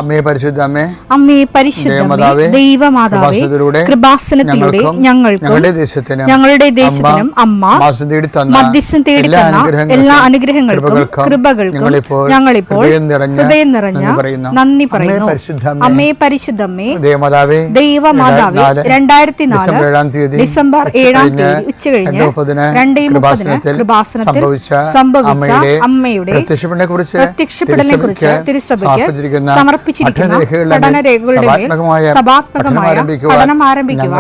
അമ്മേ പരിശുദ്ധമേ, അമ്മേ പരിശുദ്ധമേ, ദൈവമാതാവേ, കൃപാസനത്തിലൂടെ ഞങ്ങൾക്കും ഞങ്ങളുടെ ദേശത്തിനും അമ്മ മധ്യസ്ഥം തേടി തന്ന എല്ലാ അനുഗ്രഹങ്ങൾക്കും കൃപകൾക്കും ഞങ്ങളിപ്പോൾ ഹൃദയം നിറഞ്ഞ നന്ദി പറയുന്നു. അമ്മേ പരിശുദ്ധമേ, ദൈവമാതാവേ, 2004 ഡിസംബർ 7 ഉച്ചകഴിഞ്ഞ് 2:30 കൃപാസനത്തിൽ സംഭവിച്ച അമ്മയുടെ പ്രത്യക്ഷപ്പെടലിനെ കുറിച്ച് തിരുസഭയ്ക്ക് സമർപ്പിച്ചിരിക്കുന്ന പഠനരേഖകളുടെ മേൽ സഭാത്മകമായ പഠനം ആരംഭിക്കുവാൻ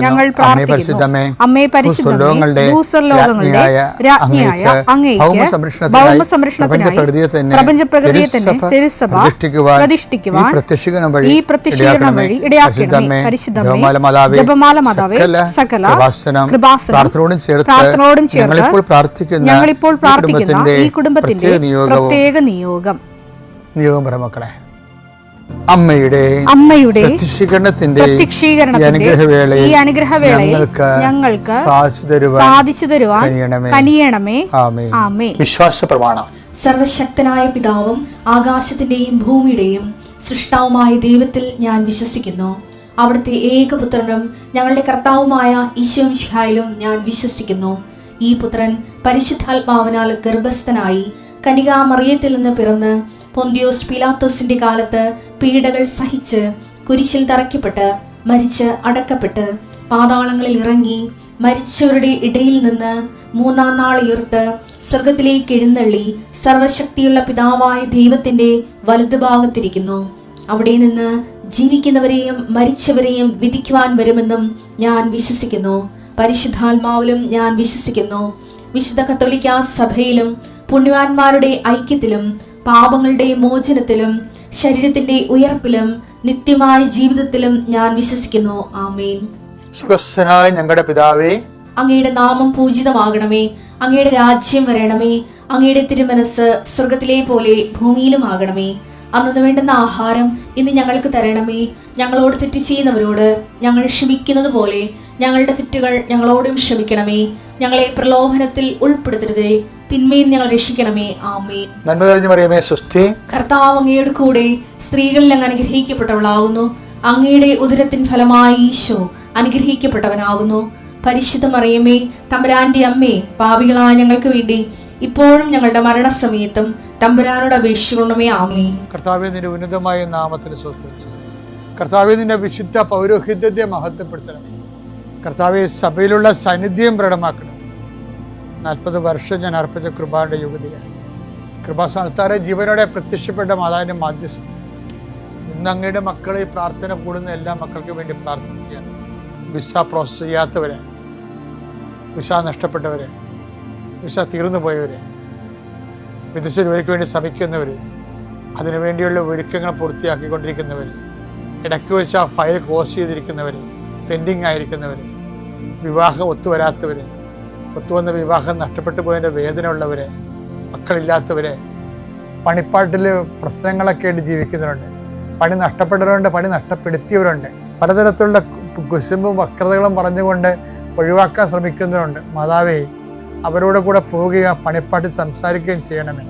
ഞങ്ങൾ പ്രാർത്ഥിക്കുന്നു. അമ്മേ പരിശുദ്ധമേ, ഭൂസ്വർലോകങ്ങളുടെ രാജ്ഞിയായ അങ്ങേയ്ക്ക് ഭൗമസംരക്ഷണത്തിനായി പ്രപഞ്ചപ്രകൃതിയെ തന്നെ തിരുസഭ പ്രതിഷ്ഠിക്കുവാൻ ഈ പ്രത്യക്ഷീകരണം വഴി ഇടയാക്കണമേ. പരിശുദ്ധമേ, ജപമാല മാതാവേ, സകല കൃപാസനം പ്രാർത്ഥനയോടും ചേർത്ത് ഞങ്ങളിപ്പോൾ പ്രാർത്ഥിക്കുന്ന ഈ കുടുംബത്തിന്റെ പ്രത്യേക നിയോഗം മക്കളെ, അമ്മയുടെ പ്രത്യക്ഷീകരണത്തിന്റെ ഈ അനുഗ്രഹവേളയിൽ ഞങ്ങൾക്ക് സാധിച്ചു തരുവാൻ കനിയണമേ. ആമേൻ. വിശ്വാസ പ്രമാണം. സർവശക്തനായ പിതാവും ആകാശത്തിന്റെയും ഭൂമിയുടെയും സൃഷ്ടാവുമായ ദൈവത്തിൽ ഞാൻ വിശ്വസിക്കുന്നു. അവിടുത്തെ ഏകപുത്രനും ഞങ്ങളുടെ കർത്താവുമായ ഈശോ മിശിഹായിലും ഞാൻ വിശ്വസിക്കുന്നു. ഈ പുത്രൻ പരിശുദ്ധാത്മാവിനാൽ ഗർഭസ്ഥനായി കന്യകാമറിയത്തിൽ നിന്ന് പിറന്ന് പൊന്തിയോസ് പീലാത്തോസിന്റെ കാലത്ത് പീഡകൾ സഹിച്ച് കുരിശിൽ തറയ്ക്കപ്പെട്ട് മരിച്ച് അടക്കപ്പെട്ട് പാതാളങ്ങളിൽ ഇറങ്ങി മരിച്ചവരുടെ ഇടയിൽ നിന്ന് 3-ാം നാൾ ഉയർത്ത് സ്വർഗത്തിലേക്ക് എഴുന്നള്ളി സർവശക്തിയുള്ള പിതാവായ ദൈവത്തിന്റെ വലതുഭാഗത്തിരിക്കുന്നു. അവിടെ നിന്ന് ജീവിക്കുന്നവരെയും മരിച്ചവരെയും വിധിക്കുവാൻ വരുമെന്നും ഞാൻ വിശ്വസിക്കുന്നു. പരിശുദ്ധാത്മാവിലും ഞാൻ വിശ്വസിക്കുന്നു. വിശുദ്ധ കത്തോലിക്കാ സഭയിലും പുണ്യവാന്മാരുടെ ഐക്യത്തിലും പാപങ്ങളുടെ മോചനത്തിലും ശരീരത്തിന്റെ ഉയർപ്പിലും നിത്യമായ ജീവിതത്തിലും ഞാൻ വിശ്വസിക്കുന്നു. ആമേൻ. സ്വർഗ്ഗസ്ഥനായ ഞങ്ങളുടെ പിതാവേ, അങ്ങയുടെ നാമം പൂജിതമാകണമേ. അങ്ങയുടെ രാജ്യം വരണമേ. അങ്ങയുടെ തിരുമനസ് സ്വർഗത്തിലെ പോലെ ഭൂമിയിലും ആകണമേ. അന്നു വേണ്ടുന്ന ആഹാരം ഇന്ന് ഞങ്ങൾക്ക് തരണമേ. ഞങ്ങളോട് തെറ്റ് ചെയ്യുന്നവരോട് ഞങ്ങൾ ക്ഷമിക്കുന്നത് പോലെ ഞങ്ങളുടെ തെറ്റുകൾ ഞങ്ങളോടും ക്ഷമിക്കണമേ. ഞങ്ങളെ പ്രലോഭനത്തിൽ ഉൾപ്പെടുത്തരുതേ, തിന്മയിൽ ഞങ്ങൾ രക്ഷിക്കണമേ. ആമേൻ. നന്മ നിറഞ്ഞ മറിയമേ, സ്വസ്തി. കർത്താവ് അങ്ങയുടെ കൂടെ സ്ത്രീകളിൽ അങ്ങ് അനുഗ്രഹിക്കപ്പെട്ടവളാകുന്നു. അങ്ങയുടെ ഉദരത്തിൻ ഫലമായി ഈശോ അനുഗ്രഹിക്കപ്പെട്ടവനാകുന്നു. പരിശുദ്ധ മറിയമേ, തമ്പുരാന്റെ അമ്മേ, പാപികളായ ഞങ്ങൾക്ക് വേണ്ടി ഇപ്പോഴും ഞങ്ങളുടെ മരണസമയത്തും തമ്പുരാനോട് അപേക്ഷിക്കണമേ. ആമേൻ. കർത്താവേ, നിന്റെ ഉന്നതമായ നാമത്തിന് സ്തുതി. കർത്താവേ, നിന്റെ വിശുദ്ധ പൗരോഹിത്യത്തെ മഹത്വപ്പെടുത്തണം. കർത്താവെ, സഭയിലുള്ള സാന്നിധ്യം പ്രകടമാക്കണം. 40 വർഷം ഞാൻ അർപ്പിച്ച കൃപയുടെ യുവതിയാണ്. കൃപാസ്ഥാനത്താറെ ജീവനോടെ പ്രത്യക്ഷപ്പെട്ട മാതാവിൻ്റെ മാധ്യസ്ഥ ഇന്ന് അങ്ങയുടെ മക്കളെ പ്രാർത്ഥന കൂടുന്ന എല്ലാ മക്കൾക്കും വേണ്ടി പ്രാർത്ഥിക്കുകയാണ്. വിസ പ്രോസസ് ചെയ്യാത്തവരെ, വിസ നഷ്ടപ്പെട്ടവരെ, വിസ തീർന്നു പോയവരെ, വിദേശ ജോലിക്ക് വേണ്ടി ശ്രമിക്കുന്നവർ, അതിനുവേണ്ടിയുള്ള ഒരുക്കങ്ങൾ പൂർത്തിയാക്കിക്കൊണ്ടിരിക്കുന്നവർ, ഇടയ്ക്ക് വെച്ച് ആ ഫയൽ ക്ലോസ് ചെയ്തിരിക്കുന്നവർ, പെൻഡിങ് ആയിരിക്കുന്നവർ, വിവാഹം ഒത്തുവരാത്തവർ, ഒത്തുവന്ന വിവാഹം നഷ്ടപ്പെട്ടു പോയതിൻ്റെ വേദന ഉള്ളവരെ, മക്കളില്ലാത്തവരെ, പണിപ്പാട്ടിൽ പ്രശ്നങ്ങളൊക്കെ ആയിട്ട് ജീവിക്കുന്നവരുണ്ട്, പണി നഷ്ടപ്പെട്ടവരുണ്ട്, പണി നഷ്ടപ്പെടുത്തിയവരുണ്ട്, പലതരത്തിലുള്ള കുശുമ്പും വക്രതകളും പറഞ്ഞുകൊണ്ട് ഒഴിവാക്കാൻ ശ്രമിക്കുന്നവരുണ്ട്. മാതാവേ, അവരോട് കൂടെ പോവുകയും പണിപ്പാട്ടിൽ സംസാരിക്കുകയും ചെയ്യണമേ.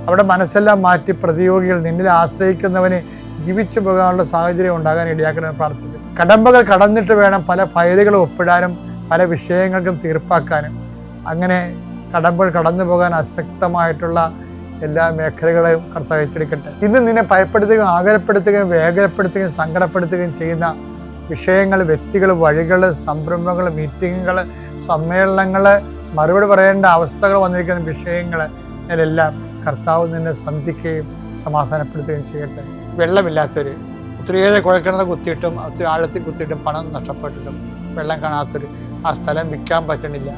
അവിടെ മനസ്സെല്ലാം മാറ്റി പ്രതിയോഗികൾ നിന്നിൽ ആശ്രയിക്കുന്നവന് ജീവിച്ചു പോകാനുള്ള സാഹചര്യം ഉണ്ടാകാൻ ഇടയാക്കണമെന്ന് പ്രാർത്ഥിക്കുന്നു. കടമ്പകൾ കടന്നിട്ട് വേണം പല ഫയലുകളും ഒപ്പിടാനും പല വിഷയങ്ങൾക്കും തീർപ്പാക്കാനും. അങ്ങനെ കടമ്പകൾ കടന്നു പോകാൻ അശക്തമായിട്ടുള്ള എല്ലാ മേഖലകളെയും കർത്താവ് ഏറ്റെടുക്കട്ടെ. ഇന്ന് നിന്നെ ഭയപ്പെടുത്തുകയും ആകുലപ്പെടുത്തുകയും വേഗപ്പെടുത്തുകയും സങ്കടപ്പെടുത്തുകയും ചെയ്യുന്ന വിഷയങ്ങൾ, വ്യക്തികൾ, വഴികൾ, സംരംഭങ്ങൾ, മീറ്റിങ്ങുകൾ, സമ്മേളനങ്ങൾ, മറുപടി പറയേണ്ട അവസ്ഥകൾ വന്നിരിക്കുന്ന വിഷയങ്ങൾ ഇതിലെല്ലാം കർത്താവ് നിന്നെ സന്ധിക്കുകയും സമാധാനപ്പെടുത്തുകയും ചെയ്യട്ടെ. വെള്ളമില്ലാത്തവർ, ഒത്തിരിയേറെ കുഴൽക്കിണർ കുത്തിയിട്ടും ഒത്തിരി ആഴത്തിൽ കുത്തിയിട്ടും പണം നഷ്ടപ്പെട്ടിട്ടും വെള്ളം കാണാത്തൊരു, ആ സ്ഥലം വിൽക്കാൻ പറ്റണില്ല,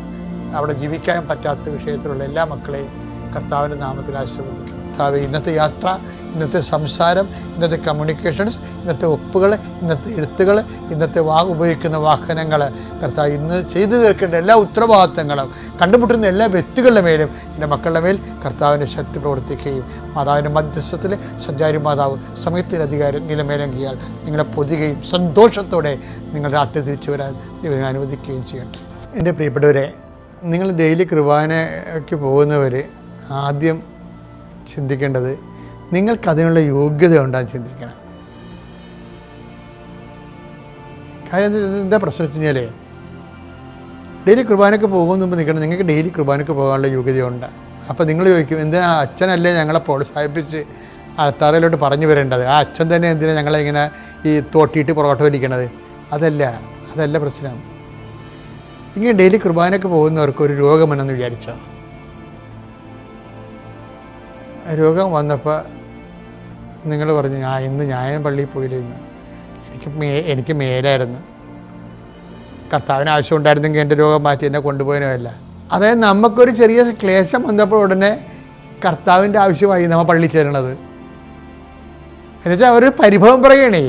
അവിടെ ജീവിക്കാൻ പറ്റാത്ത വിഷയത്തിലുള്ള എല്ലാ മക്കളെയും കർത്താവിൻ്റെ നാമത്തിൽ ആശീർവദിക്കും. കർത്താവ്, ഇന്നത്തെ യാത്ര, ഇന്നത്തെ സംസാരം, ഇന്നത്തെ കമ്മ്യൂണിക്കേഷൻസ്, ഇന്നത്തെ ഒപ്പുകൾ, ഇന്നത്തെ എഴുത്തുകൾ, ഇന്നത്തെ ഉപയോഗിക്കുന്ന വാഹനങ്ങൾ, കർത്താവ് ഇന്ന് ചെയ്തു തീർക്കേണ്ട എല്ലാ ഉത്തരവാദിത്തങ്ങളും കണ്ടുമുട്ടുന്ന എല്ലാ വ്യക്തികളുടെ മേലും എൻ്റെ മക്കളുടെ മേൽ കർത്താവിൻ്റെ ശക്തി പ്രവർത്തിക്കുകയും മാതാവിൻ്റെ മധ്യസ്ഥത്തിൽ സഞ്ചാരി മാതാവ് സമയത്തിൻ്റെ അധികാരം നിലമേലങ്കിയാൽ നിങ്ങളെ പൊതുകയും സന്തോഷത്തോടെ നിങ്ങൾ രാത്രി തിരിച്ചു വരാൻ ദൈവം അനുവദിക്കുകയും ചെയ്യട്ടെ. എൻ്റെ പ്രിയപ്പെട്ടവരെ, നിങ്ങൾ ഡെയിലി കുർബാനയ്ക്ക് പോകുന്നവർ ആദ്യം ചിന്തിക്കേണ്ടത് നിങ്ങൾക്കതിനുള്ള യോഗ്യത ഉണ്ടാകും ചിന്തിക്കണം. കാര്യം എന്താ പ്രശ്നം വെച്ച് കഴിഞ്ഞാൽ ഡെയിലി കുർബാനയ്ക്ക് പോകുന്ന മുമ്പ് നിൽക്കണം. നിങ്ങൾക്ക് ഡെയിലി കുർബാനയ്ക്ക് പോകാനുള്ള യോഗ്യതയുണ്ട്. അപ്പോൾ നിങ്ങൾ ചോദിക്കും, എന്തിനാ അച്ഛനല്ലേ ഞങ്ങളെ പ്രോത്സാഹിപ്പിച്ച് അൾത്താറയിലോട്ട് പറഞ്ഞു വരേണ്ടത്? ആ അച്ഛൻ തന്നെ എന്തിനാണ് ഞങ്ങളെ ഇങ്ങനെ ഈ തോട്ടിയിട്ട് പുറകോട്ട് വലിക്കണത്? അതല്ല പ്രശ്നം. ഇങ്ങനെ ഡെയിലി കുർബാനയ്ക്ക് പോകുന്നവർക്ക് ഒരു രോഗമെന്ന് വിചാരിച്ചോ. രോഗം വന്നപ്പോൾ നിങ്ങൾ പറഞ്ഞു, ഇന്ന് ഞാൻ പള്ളിയിൽ പോയില്ല, ഇന്ന് എനിക്ക് മേലായിരുന്നു, കർത്താവിന് ആവശ്യം ഉണ്ടായിരുന്നെങ്കിൽ എൻ്റെ രോഗം മാറ്റി എന്നെ കൊണ്ടുപോയനല്ല. അതായത് നമുക്കൊരു ചെറിയ ക്ലേശം വന്നപ്പോൾ ഉടനെ കർത്താവിൻ്റെ ആവശ്യമായി നമ്മൾ പള്ളി ചേരണത്. എന്നുവെച്ചാൽ അവർ പരിഭവം പറയണേ.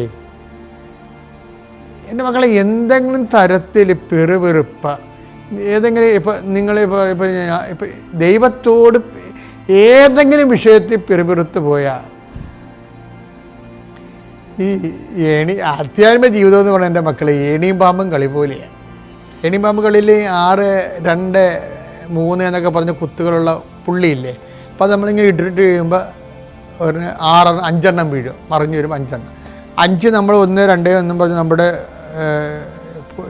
എൻ്റെ മക്കളെ, എന്തെങ്കിലും തരത്തിൽ പെറുപെറുപ്പ ഏതെങ്കിലും ഇപ്പം ദൈവത്തോട് ഏതെങ്കിലും വിഷയത്തിൽ പെറുപെറുത്ത് പോയാൽ ഈ ആധ്യാത്മിക ജീവിതം എന്ന് പറഞ്ഞാൽ എൻ്റെ മക്കളെ ഏണിയും പാമ്പും കളി പോലെയാണ്. ഏണിയും പാമ്പ് കളിയിൽ 6, 2, 3 എന്നൊക്കെ പറഞ്ഞ കുത്തുകളുള്ള പുള്ളിയില്ലേ. അപ്പോൾ നമ്മളിങ്ങനെ ഇട്ടിട്ട് കഴിയുമ്പോൾ ഒരു 5 വീഴും, മറിഞ്ഞു വരും 5. 5 നമ്മൾ 1, 2 എന്നും പറഞ്ഞ് നമ്മുടെ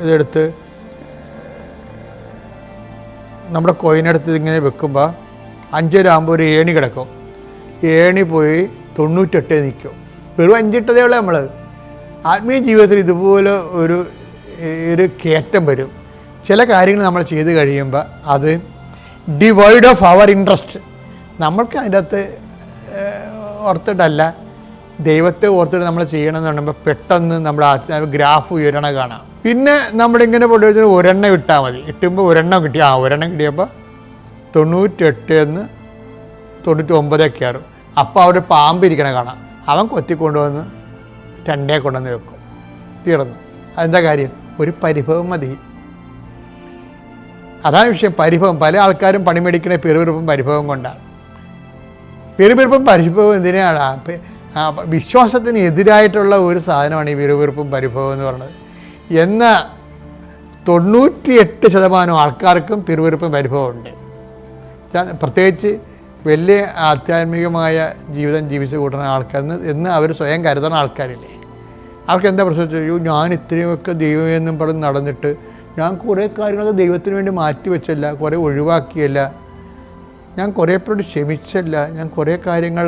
ഇതെടുത്ത് നമ്മുടെ കോയിനെടുത്ത് ഇങ്ങനെ വെക്കുമ്പോൾ 5 ആകുമ്പോൾ ഒരു ഏണി കിടക്കും. ഏണി പോയി 98 നിൽക്കും. വെറും 5 ഇട്ടതേ ഉള്ളൂ. നമ്മൾ ആത്മീയ ജീവിതത്തിൽ ഇതുപോലെ ഒരു കയറ്റം വരും. ചില കാര്യങ്ങൾ നമ്മൾ ചെയ്ത് കഴിയുമ്പോൾ അത് ഡിവൈഡ് ഓഫ് അവർ ഇൻട്രസ്റ്റ്. നമ്മൾക്ക് അതിൻ്റെ അകത്ത് ഓർത്തിട്ടല്ല, ദൈവത്തെ ഓർത്തിട്ട് നമ്മൾ ചെയ്യണമെന്ന് പറയുമ്പോൾ പെട്ടെന്ന് നമ്മുടെ ആത്മാവ് ഗ്രാഫ് ഉയരണ കാണാം. പിന്നെ നമ്മളിങ്ങനെ പൊട്ടി ഒരെണ്ണം ഇട്ടാൽ മതി. ഇട്ടുമ്പോൾ ഒരെണ്ണം കിട്ടി. ഒരെണ്ണം കിട്ടിയപ്പോൾ 98 99 കയറും. അപ്പോൾ അവിടെ പാമ്പിരിക്കണ കാണാം. അവൻ കൊത്തിക്കൊണ്ടുവന്ന് 2 കൊണ്ടുവന്ന് വെക്കും. തീർന്നു. അതെന്താ കാര്യം? ഒരു പരിഭവം മതി. അതാണ് വിഷയം. പരിഭവം. പല ആൾക്കാരും പണിമെടിക്കണ പെരുപെറുപ്പും പരിഭവം കൊണ്ടാണ്. പെരുപെറുപ്പും പരിഭവം എന്തിനാണ്? വിശ്വാസത്തിന് എതിരായിട്ടുള്ള ഒരു സാധനമാണ് ഈ പെരുപെറുപ്പും പരിഭവം എന്ന് പറയുന്നത്. എന്നാൽ 98% ആൾക്കാർക്കും പെരുപെറുപ്പും പരിഭവം ഉണ്ട്. പ്രത്യേകിച്ച് വലിയ ആധ്യാത്മികമായ ജീവിതം ജീവിച്ച് കൂട്ടുന്ന ആൾക്കാരെന്ന് എന്ന് അവർ സ്വയം കരുതുന്ന ആൾക്കാരില്ലേ, അവർക്ക് എന്താ പ്രശ്നം വെച്ചാൽ, ഞാൻ ഇത്രയുമൊക്കെ ദൈവമെന്നും പറഞ്ഞ് നടന്നിട്ട് ഞാൻ കുറേ കാര്യങ്ങളൊക്കെ ദൈവത്തിന് വേണ്ടി മാറ്റി വെച്ചല്ല, കുറേ ഒഴിവാക്കിയല്ല, ഞാൻ കുറേ പേരോട് ക്ഷമിച്ചല്ല, ഞാൻ കുറേ കാര്യങ്ങൾ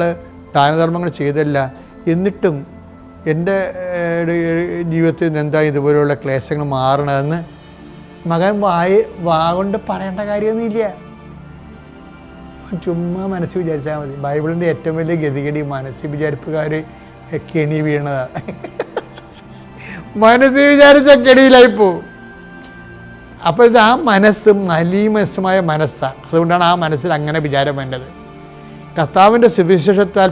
ദാനധർമ്മങ്ങൾ ചെയ്തല്ല, എന്നിട്ടും എൻ്റെ ജീവിതത്തിൽ നിന്ന് എന്താ ഇതുപോലെയുള്ള ക്ലേശങ്ങൾ മാറണമെന്ന് മകൻ കൊണ്ട് പറയേണ്ട കാര്യമൊന്നുമില്ല. ചുമ്മാ മനസ്സിൽ വിചാരിച്ചാൽ മതി. ബൈബിളിൻ്റെ ഏറ്റവും വലിയ ഗതികേട് മനസ്സിൽ വിചാരിപ്പുകാർ കെണി വീണതാണ്. മനസ്സിൽ വിചാരിച്ച കെണിയിലായിപ്പോവും. അപ്പോൾ ഇത് ആ മനസ്സ് മലീമസമായ മനസ്സാണ്. അതുകൊണ്ടാണ് ആ മനസ്സിൽ അങ്ങനെ വിചാരം വേണ്ടത്. കർത്താവിൻ്റെ സുവിശേഷത്താൽ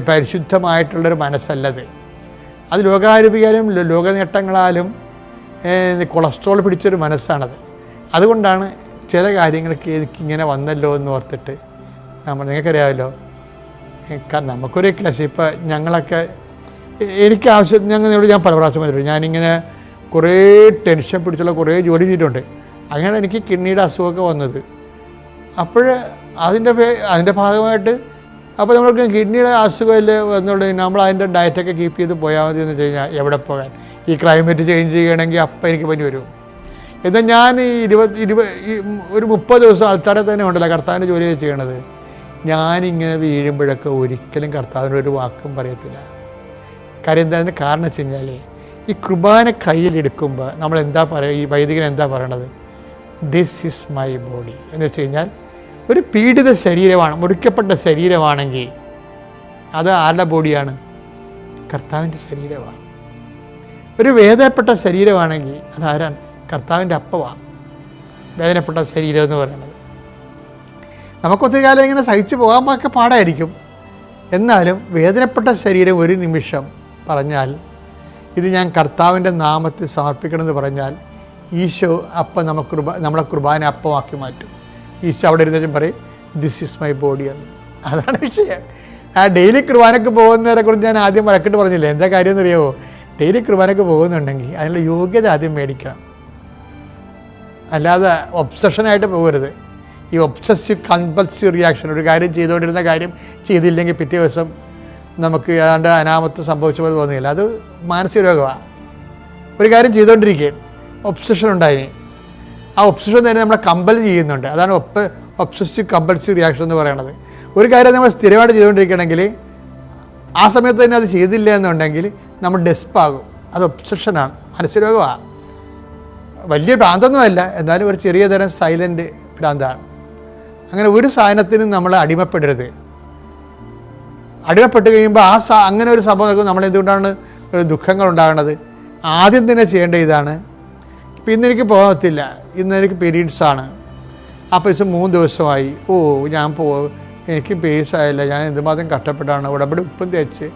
പരിശുദ്ധമായിട്ടുള്ളൊരു മനസ്സല്ലത്. അത് ലോകാരൂപികാലും ലോക നേട്ടങ്ങളാലും കൊളസ്ട്രോൾ പിടിച്ചൊരു മനസ്സാണത്. അതുകൊണ്ടാണ് ചില കാര്യങ്ങൾക്ക് എനിക്കിങ്ങനെ വന്നല്ലോ എന്ന് ഓർത്തിട്ട് നിങ്ങൾക്കറിയാമല്ലോ, നമുക്കൊരു ക്ലാസ് ഇപ്പം ഞങ്ങളൊക്കെ എനിക്ക് ആവശ്യം ഞാൻ പല പ്രാവശ്യം വന്നിട്ടുണ്ട്. ഞാനിങ്ങനെ കുറേ ടെൻഷൻ പിടിച്ചുള്ള കുറേ ജോലി ചെയ്തിട്ടുണ്ട്. അങ്ങനെ എനിക്ക് കിഡ്നിയുടെ അസുഖമൊക്കെ വന്നത്. അപ്പോൾ അതിൻ്റെ ഭാഗമായിട്ട് അപ്പോൾ നമ്മൾക്ക് കിഡ്നിയുടെ അസുഖമില്ല എന്നുള്ളത് നമ്മൾ അതിൻ്റെ ഡയറ്റൊക്കെ കീപ്പ് ചെയ്ത് പോയാൽ മതി എന്ന് വെച്ച് കഴിഞ്ഞാൽ എവിടെ പോകാൻ? ഈ ക്ലൈമറ്റ് ചേഞ്ച് ചെയ്യണമെങ്കിൽ അപ്പം എനിക്ക് പനി വരും. എന്നാൽ ഞാൻ ഒരു 30 ദിവസം ആൾക്കാരെ തന്നെ ഉണ്ടല്ലോ കർത്താവിൻ്റെ ജോലി ചെയ്യണത്. ഞാനിങ്ങനെ വീഴുമ്പോഴൊക്കെ ഒരിക്കലും കർത്താവിനൊരു വാക്കും പറയത്തില്ല. കാര്യം എന്താണെന്ന് കാരണം വെച്ച് കഴിഞ്ഞാൽ ഈ കുർബാന കയ്യിലെടുക്കുമ്പോൾ നമ്മൾ എന്താ പറയുക, ഈ വൈദികൻ എന്താ പറയണത്? ദിസ് ഈസ് മൈ ബോഡി എന്ന് വെച്ച് കഴിഞ്ഞാൽ ഒരു പീഡിത ശരീരമാണ്, മുറിക്കപ്പെട്ട ശരീരമാണെങ്കിൽ അത് ആരുടെ ബോഡിയാണ്? കർത്താവിൻ്റെ ശരീരമാണ്. ഒരു വേദനപ്പെട്ട ശരീരമാണെങ്കിൽ അതാരാണ്? കർത്താവിൻ്റെ അപ്പമാണ് വേദനപ്പെട്ട ശരീരം എന്ന് പറയുന്നത്. നമുക്കൊത്തിരി കാലം ഇങ്ങനെ സഹിച്ചു പോകാൻ ഒക്കെ പാടായിരിക്കും. എന്നാലും വേദനപ്പെട്ട ശരീരം ഒരു നിമിഷം പറഞ്ഞാൽ ഇത് ഞാൻ കർത്താവിൻ്റെ നാമത്തിൽ സമർപ്പിക്കണമെന്ന് പറഞ്ഞാൽ ഈശോ അപ്പം നമ്മളെ കുർബാന അപ്പമാക്കി മാറ്റും. ഈശോ അവിടെ ഇരുന്നേച്ചും പറയും ദിസ് ഈസ് മൈ ബോഡി എന്ന്. അതാണ് വിഷയം. ആ ഡെയിലി കുർബാനയ്ക്ക് പോകുന്നവരെ കുറിച്ച് ഞാൻ ആദ്യം വഴക്കിട്ട് പറഞ്ഞില്ലേ. എന്താ കാര്യം എന്നറിയാമോ? ഡെയിലി കുർബാനയ്ക്ക് പോകുന്നുണ്ടെങ്കിൽ അതിനുള്ള യോഗ്യത ആദ്യം മേടിക്കണം. അല്ലാതെ ഒബ്സഷനായിട്ട് പോകരുത്. ഈ ഒബ്സസീവ് കമ്പൽസീവ് റിയാക്ഷൻ, ഒരു കാര്യം ചെയ്തുകൊണ്ടിരുന്ന കാര്യം ചെയ്തില്ലെങ്കിൽ പിറ്റേ ദിവസം നമുക്ക് ഏതാണ്ട് അനാമത്ത് സംഭവിച്ച പോലെ തോന്നിയില്ല. അത് മാനസിക രോഗമാണ്. ഒരു കാര്യം ചെയ്തുകൊണ്ടിരിക്കുകയാണ്, ഒബ്സഷൻ ഉണ്ടായി, ആ ഒബ്സഷൻ തന്നെ നമ്മളെ കമ്പൽ ചെയ്യുന്നുണ്ട്. അതാണ് ഒബ്സസീവ് കമ്പൽസീവ് റിയാക്ഷൻ എന്ന് പറയുന്നത്. ഒരു കാര്യം നമ്മൾ സ്ഥിരമായിട്ട് ചെയ്തുകൊണ്ടിരിക്കുകയാണെങ്കിൽ ആ സമയത്ത് തന്നെ അത് ചെയ്തില്ല എന്നുണ്ടെങ്കിൽ നമ്മൾ ഡെസ്പാകും. അത് ഒബ്സഷനാണ്, മാനസിക രോഗമാണ്. വലിയ ഭ്രാന്തൊന്നുമല്ല, എന്നാലും ഒരു ചെറിയ തരം സൈലൻ്റ് ഭ്രാന്താണ്. അങ്ങനെ ഒരു സാധനത്തിനും നമ്മൾ അടിമപ്പെടരുത്. അടിമപ്പെട്ട് കഴിയുമ്പോൾ അങ്ങനെ ഒരു സംഭവം നമ്മൾ എന്തുകൊണ്ടാണ് ദുഃഖങ്ങൾ ഉണ്ടാകുന്നത്? ആദ്യം തന്നെ ചെയ്യേണ്ട ഇതാണ്, ഇപ്പം ഇന്നെനിക്ക് പോകത്തില്ല, ഇന്നെനിക്ക് പീരീഡ്സാണ്, അപ്പോൾ ഇത് 3 ദിവസമായി, ഞാൻ എനിക്ക് പീസ് ആയില്ല, ഞാൻ എന്തുമാത്രം കഷ്ടപ്പെട്ടാണ് ഉടമ്പടി ഉപ്പും തേച്ച്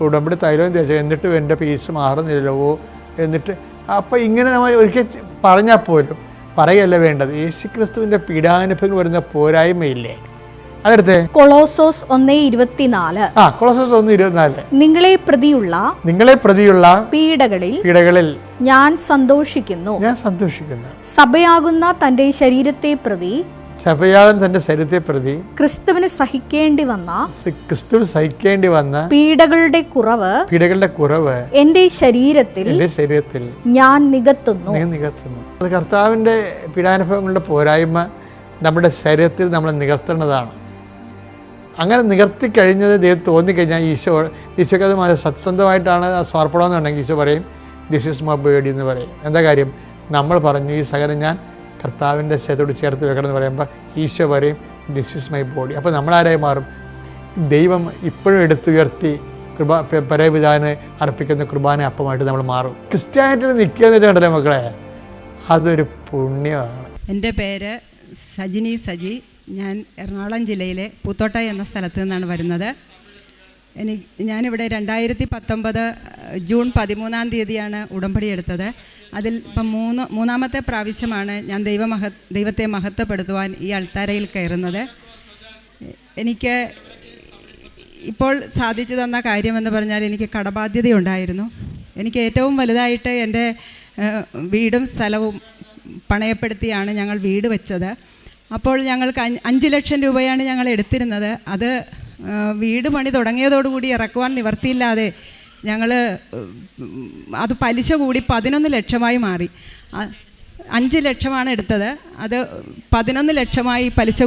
ഉടമ്പടി തൈലവും തേച്ച്, എന്നിട്ടും എൻ്റെ പീസ് മാറുന്നില്ലല്ലോ. എന്നിട്ട് അപ്പോൾ ഇങ്ങനെ നമ്മൾ ഒരിക്കൽ പറഞ്ഞാൽ പോലും പറയല്ല വേണ്ടത്. യേശുക്രിസ്തുവിൻ്റെ പീഡാനുഭവങ്ങൾ വരുന്ന പോരായ്മയില്ലേ? അതെടുത്ത് കൊളോസോസ് 1:24. കൊളോസോസ് 1:24. നിങ്ങളെ പ്രതിയുള്ള പീഡകളിൽ ഞാൻ സന്തോഷിക്കുന്നു. സഭയാകുന്ന തന്റെ ശരീരത്തെ പ്രതി ക്രിസ്തുവിന് സഹിക്കേണ്ടി വന്ന പീഡകളുടെ കുറവ് എന്റെ ശരീരത്തിൽ ഞാൻ നികത്തുന്നു. അത് കർത്താവിൻ്റെ പീഡാനുഭവങ്ങളുടെ പോരായ്മ നമ്മുടെ ശരീരത്തിൽ നമ്മൾ നികത്തുന്നതാണ്. അങ്ങനെ നികത്തി കഴിഞ്ഞത് ദൈവം തോന്നിക്കഴിഞ്ഞാൽ ഈശോക്ക് അത് സത്യസന്ധമായിട്ടാണ് സമർപ്പണം എന്നുണ്ടെങ്കിൽ ഈശോ പറയും ദിസ് ഈസ് മൈ ബോഡി എന്ന് പറയും. എന്താ കാര്യം? നമ്മൾ പറഞ്ഞു ഈ സകലം ഞാൻ കർത്താവിൻ്റെ ശരീരത്തോട് ചേർത്ത് വെക്കണം എന്ന് പറയുമ്പോൾ ഈശോ പറയും ദിസ് ഈസ് മൈ ബോഡി. അപ്പോൾ നമ്മളാരായി മാറും? ദൈവം ഇപ്പോഴും എടുത്തുയർത്തി പരപിതാവിന് അർപ്പിക്കുന്ന കുർബാന അപ്പമായിട്ട് നമ്മൾ മാറും. ക്രിസ്ത്യാനിറ്റിയിൽ നിൽക്കുക എന്ന് വെച്ചിട്ടുണ്ടല്ലോ മക്കളെ, അതൊരു പുണ്യമാണ്. എൻ്റെ പേര് സജി. ഞാൻ എറണാകുളം ജില്ലയിലെ പൂത്തോട്ട എന്ന സ്ഥലത്ത് നിന്നാണ് വരുന്നത്. ഞാനിവിടെ 2019 ജൂൺ 13-ാം തീയതിയാണ് ഉടമ്പടി എടുത്തത്. അതിൽ ഇപ്പം മൂന്നാമത്തെ പ്രാവശ്യമാണ് ഞാൻ ദൈവത്തെ മഹത്വപ്പെടുത്തുവാൻ ഈ അൾത്താരയിൽ കയറുന്നത്. എനിക്ക് ഇപ്പോൾ സാധിച്ചു തന്ന കാര്യമെന്ന് പറഞ്ഞാൽ എനിക്ക് കടബാധ്യതയുണ്ടായിരുന്നു. എനിക്ക് ഏറ്റവും വലുതായിട്ട് എൻ്റെ വീടും സ്ഥലവും പണയപ്പെടുത്തിയാണ് ഞങ്ങൾ വീട് വെച്ചത്. അപ്പോൾ ഞങ്ങൾക്ക് 5 ലക്ഷം രൂപയാണ് ഞങ്ങൾ എടുത്തിരുന്നത്. അത് വീട് പണി തുടങ്ങിയതോടുകൂടി ഇറക്കുവാൻ നിവർത്തിയില്ലാതെ ഞങ്ങൾ അത് പലിശ കൂടി 11 ലക്ഷമായി മാറി. 5 ലക്ഷമാണ് എടുത്തത്, അത് 11 ലക്ഷമായി പലിശ